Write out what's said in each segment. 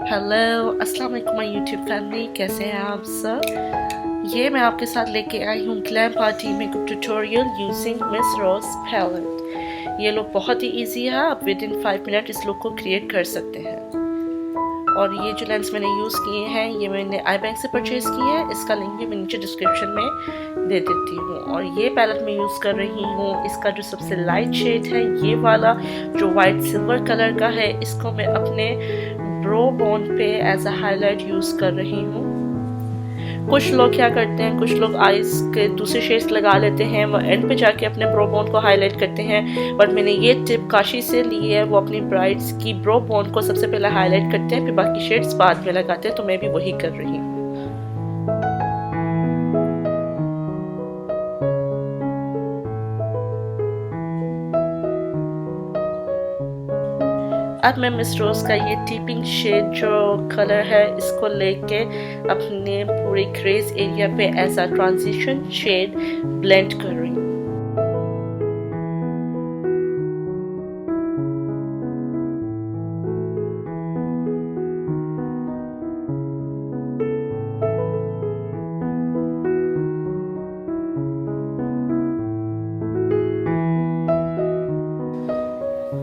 Hello अस्सलाम वालेकुम my YouTube family, कैसे हैं आप सब। ये मैं आपके साथ लेके आई हूँ glam party makeup tutorial using Miss Rose palette. ये लुक बहुत ही इजी है, आप विद इन 5 मिनट इस लुक को क्रिएट कर सकते हैं। और ये जो लेंस मैंने यूज़ किए हैं ये मैंने आई बैंक से परचेज़ किए हैं, इसका लिंक भी मैं नीचे डिस्क्रिप्शन में दे देती हूँ। और ये पैलेट मैं यूज़ कर रही हूँ, इसका जो सबसे लाइट शेड है ये वाला जो वाइट सिल्वर कलर का है, इसको मैं अपने ब्रो बोन पे एज अ हाईलाइट यूज़ कर रही हूँ। कुछ लोग क्या करते हैं, कुछ लोग आईज के दूसरे शेड्स लगा लेते हैं, वो एंड पे जाके अपने ब्रो बोन को हाईलाइट करते हैं। बट मैंने ये टिप काशी से ली है, वो अपनी ब्राइड्स की ब्रो बोन को सबसे पहले हाईलाइट करते हैं, फिर बाकी शेड्स बाद में लगाते हैं, तो मैं भी वही कर रही हूँ। अब मैं मिस रोज का ये टीपिंग शेड जो कलर है इसको लेके अपने पूरे क्रेज एरिया पे as a transition shade blend कर रही हूँ।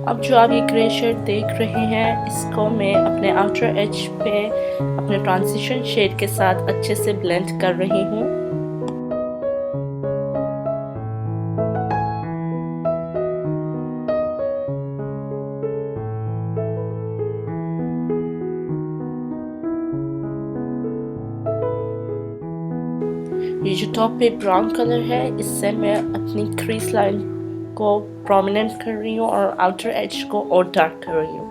अब जो आप ये ग्रे शेड देख रहे हैं, इसको मैं अपने आउटर एज पे अपने ट्रांजिशन शेड के साथ अच्छे से ब्लेंड कर रही हूँ। ये जो टॉप पे ब्राउन कलर है, इससे मैं अपनी क्रीज लाइन को प्रोमिनेंट कर रही हूँ और आउटर एज को और डार्क कर रही हूँ।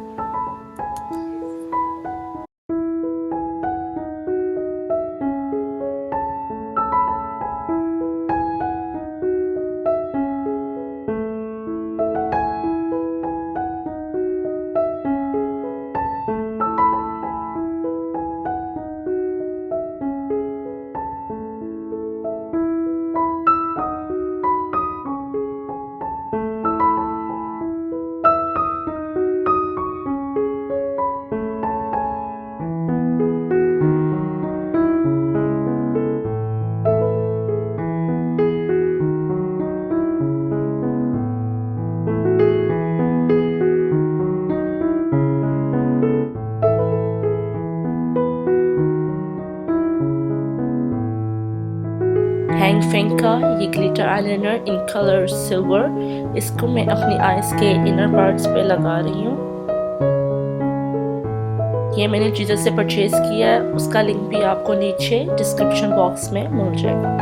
हैंग फेंग का ये glitter eyeliner in colour silver, इसको मैं अपनी आईज के इनर पार्ट्स पे लगा रही हूँ। ये मैंने जिधर से परचेज किया है उसका लिंक भी आपको नीचे डिस्क्रिप्शन बॉक्स में मिल जाएगा।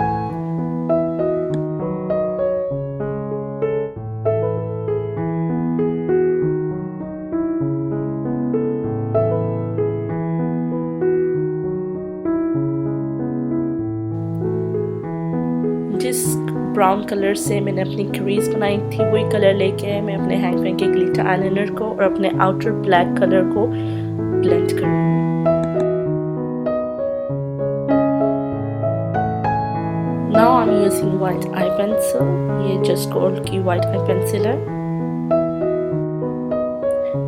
जिस ब्राउन कलर से मैंने अपनी क्रीज बनाई थी वही कलर लेके मैं अपने हैंग फेंग के ग्लिटर आईलाइनर को और अपने आउटर ब्लैक कलर को ब्लेंड कर रही हूँ। Now I'm using white eye pencil, ये जस्ट गोल्ड की white eye pencil है।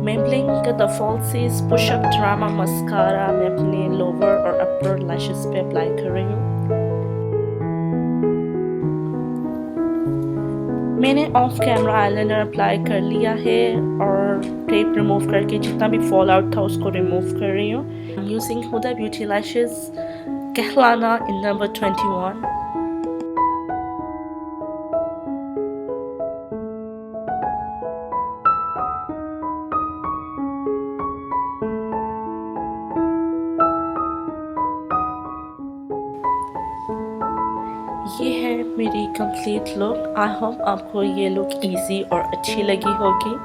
Maybelline का the fallacies push up drama mascara मैं अपने लोअर और अपर लैशेस पे अप्लाई कर रही हूँ। मैंने ऑफ कैमरा आईलाइनर अप्लाई कर लिया है और टेप रिमूव करके जितना भी फॉल आउट था उसको रिमूव कर रही हूँ। I'm using Huda beauty lashes कहलाना इन नंबर 21। ये है मेरी कंप्लीट लुक। आई होप आपको ये लुक इजी और अच्छी लगी होगी।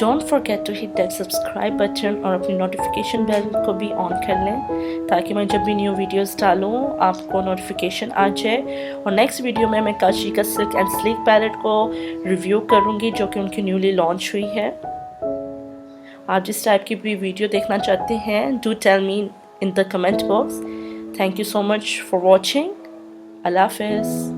Don't forget to hit that subscribe button और अपनी नोटिफिकेशन बेल को भी ऑन कर लें ताकि मैं जब भी न्यू वीडियोस डालूँ आपको नोटिफिकेशन आ जाए। और नेक्स्ट वीडियो में मैं काशी का सिल्क एंड स्लीक पैलेट को रिव्यू करूँगी जो कि उनकी न्यूली लॉन्च हुई है। आप जिस टाइप की भी वीडियो देखना चाहते हैं do tell me in the comment box. Thank you so much for watching. Allah Hafiz.